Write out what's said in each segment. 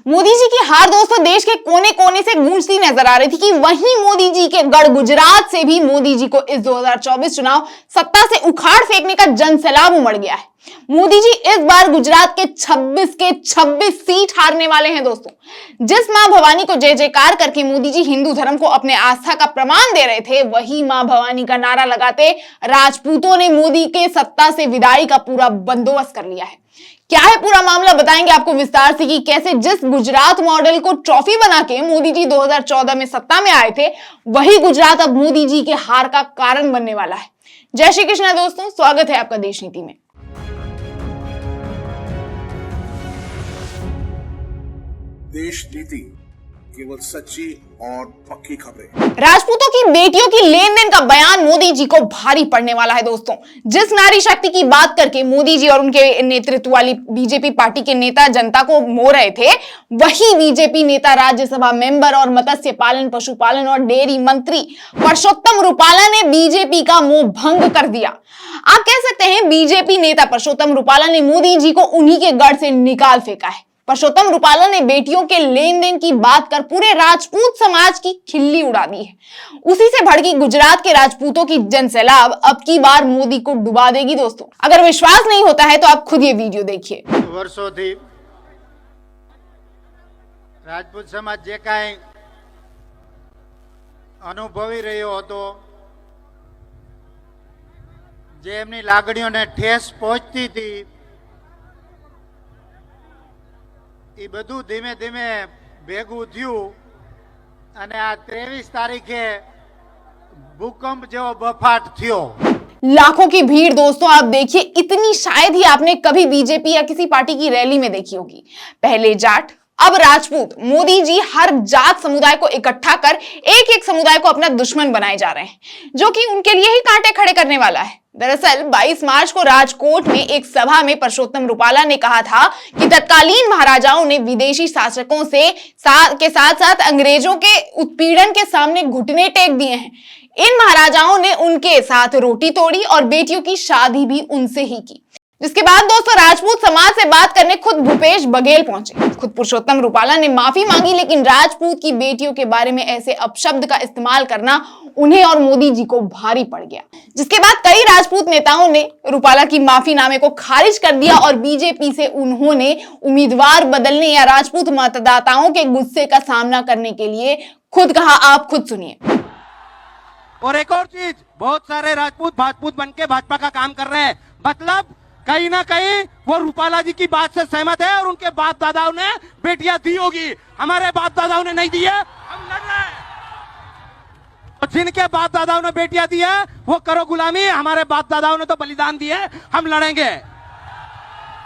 मोदी जी की हार दोस्तों देश के कोने कोने से गूंजती नजर आ रही थी कि वहीं मोदी जी के गढ़ गुजरात से भी मोदी जी को इस 2024 चुनाव सत्ता से उखाड़ फेंकने का जनसैलाब उमड़ गया है। मोदी जी इस बार गुजरात के 26 के 26 सीट हारने वाले हैं दोस्तों। जिस मां भवानी को जय जयकार करके मोदी जी हिंदू धर्म को अपने आस्था का प्रमाण दे रहे थे, वही मां भवानी का नारा लगाते राजपूतों ने मोदी के सत्ता से विदाई का पूरा बंदोबस्त कर लिया है। क्या है पूरा मामला बताएंगे आपको विस्तार से कि कैसे जिस गुजरात मॉडल को ट्रॉफी बना के मोदी जी 2014 में सत्ता में आए थे, वही गुजरात अब मोदी जी के हार का कारण बनने वाला है। जय श्री कृष्ण दोस्तों, स्वागत है आपका देश नीति में। देश नीति केवल सच्ची और पक्की खबरें। राजपूतों की बेटियों की लेन देन का बयान मोदी जी को भारी पड़ने वाला है दोस्तों। जिस नारी शक्ति की बात करके मोदी जी और उनके नेतृत्व वाली बीजेपी पार्टी के नेता जनता को मोह रहे थे, वही बीजेपी नेता राज्यसभा मेंबर और मत्स्य पालन, पशुपालन और डेयरी मंत्री परसोत्तम रुपाला ने बीजेपी का मोह भंग कर दिया। आप कह सकते हैं बीजेपी नेता परसोत्तम रुपाला ने मोदी जी को उन्हीं के गढ़ से निकाल फेंका है। परसोत्तम रुपाला ने बेटियों के लेन देन की बात कर पूरे राजपूत समाज की खिल्ली उड़ा दी है। उसी से भड़की गुजरात के राजपूतों की जनसैलाब अब की बार मोदी को डुबा देगी दोस्तों। अगर विश्वास नहीं होता है तो आप खुद ये वीडियो देखिए। वर्षोथी राजपूत समाज जे काई अनुभवी रह्यो हतो, जे एमनी लागणीओने ठेस पહોંચતી હતી, એ બધું ધીમે ધીમે ભેગું થયું અને આ 23 તારીખે ભૂકંપ જેવો બફાટ થયો। लाखों की भीड़ दोस्तों, आप देखिए, इतनी शायद ही आपने कभी बीजेपी या किसी पार्टी की रैली में देखी होगी। पहले जाट, अब राजपूत। मोदी जी हर जात समुदाय को इकट्ठा कर एक एक समुदाय को अपना दुश्मन बनाए जा रहे हैं, जो कि उनके लिए ही कांटे खड़े करने वाला है। दरअसल 22 मार्च को राजकोट में एक सभा में परसोत्तम रुपाला ने कहा था कि तत्कालीन महाराजाओं ने विदेशी शासकों के साथ साथ अंग्रेजों के उत्पीड़न के सामने घुटने टेक दिए हैं। इन महाराजाओं ने उनके साथ रोटी तोड़ी और बेटियों की शादी भी उनसे ही की। जिसके बाद दोस्तों राजपूत समाज से बात करने खुद भूपेश बघेल पहुंचे। खुद पुरुषोत्तम रुपाला ने माफी मांगी, लेकिन राजपूत की बेटियों के बारे में ऐसे अपशब्द का इस्तेमाल करना उन्हें और मोदी जी को भारी पड़ गया। जिसके बाद कई राजपूत नेताओं ने रुपाला की माफीनामे को खारिज कर दिया और बीजेपी से उन्होंने उम्मीदवार बदलने या राजपूत मतदाताओं के गुस्से का सामना करने के लिए खुद कहा। आप खुद सुनिए। और एक और चीज, बहुत सारे राजपूत बन के भाजपा का काम कर रहे हैं, मतलब कहीं ना कहीं वो रूपाला जी की बात से सहमत है और उनके बाप दादाओं ने बेटियां दी होगी। हमारे बाप दादाओं ने नहीं दी है, हम लड़ रहे हैं। तो जिनके बाप दादाओं ने बेटियां दी है वो करो गुलामी, हमारे बाप दादाओं ने तो बलिदान दिए, हम लड़ेंगे।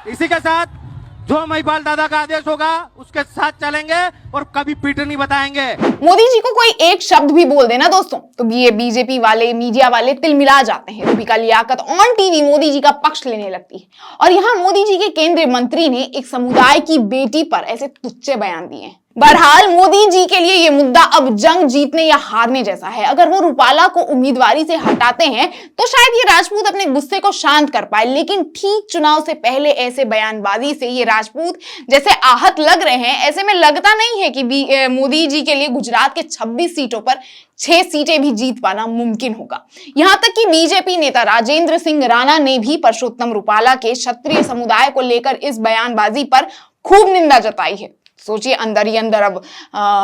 इसी के साथ जो महिपाल दादा का आदेश होगा उसके साथ चलेंगे और कभी पीठ नहीं बताएंगे। मोदी जी को कोई एक शब्द भी बोल देना दोस्तों तो ये बीजेपी वाले, मीडिया वाले तिलमिला जाते हैं। रूबिका लियाकत ऑन टीवी मोदी जी का पक्ष लेने लगती है और यहाँ मोदी जी के केंद्रीय मंत्री ने एक समुदाय की बेटी पर ऐसे तुच्छ बयान दिए हैं। बहरहाल मोदी जी के लिए यह मुद्दा अब जंग जीतने या हारने जैसा है। अगर वो रुपाला को उम्मीदवारी से हटाते हैं तो शायद ये राजपूत अपने गुस्से को शांत कर पाए, लेकिन ठीक चुनाव से पहले ऐसे बयानबाजी से ये राजपूत जैसे आहत लग रहे हैं। ऐसे में लगता नहीं है कि मोदी जी के लिए गुजरात के 26 सीटों पर 6 सीटें भी जीत पाना मुमकिन होगा। यहां तक कि बीजेपी नेता राजेंद्र सिंह राणा ने भी परसोत्तम रुपाला के क्षत्रिय समुदाय को लेकर इस बयानबाजी पर खूब निंदा जताई है। सोचिए, अंदर ही अंदर अब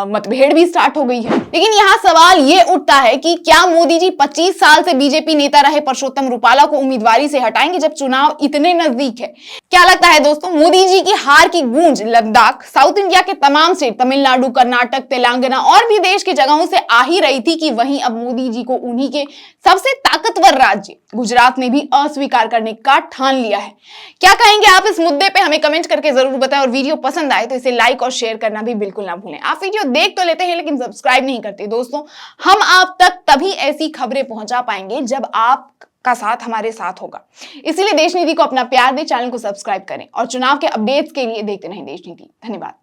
मतभेड़ भी स्टार्ट हो गई है। लेकिन यहाँ सवाल ये उठता है कि क्या मोदी जी 25 साल से बीजेपी नेता रहे परसोत्तम रुपाला को उम्मीदवारी से हटाएंगे जब चुनाव इतने नजदीक है? क्या लगता है दोस्तों? मोदी जी की हार की गूंज लद्दाख, साउथ इंडिया के तमाम स्टेट, तमिलनाडु, कर्नाटक, तेलंगाना और भी देश की जगहों से आ ही रही थी कि वहीं अब मोदी जी को उन्हीं के सबसे ताकतवर राज्य गुजरात ने भी अस्वीकार करने का ठान लिया है। क्या कहेंगे आप इस मुद्दे पे? हमें कमेंट करके जरूर बताएं और वीडियो पसंद आए तो इसे लाइक और शेयर करना भी बिल्कुल ना भूलें। आप वीडियो देख तो लेते हैं लेकिन सब्सक्राइब नहीं करते दोस्तों। हम आप तक तभी ऐसी खबरें पहुंचा पाएंगे जब आपका साथ हमारे साथ होगा। इसीलिए देश नीति को अपना प्यार दें, चैनल को सब्सक्राइब करें और चुनाव के अपडेट्स के लिए देखते रहें देश नीति। धन्यवाद।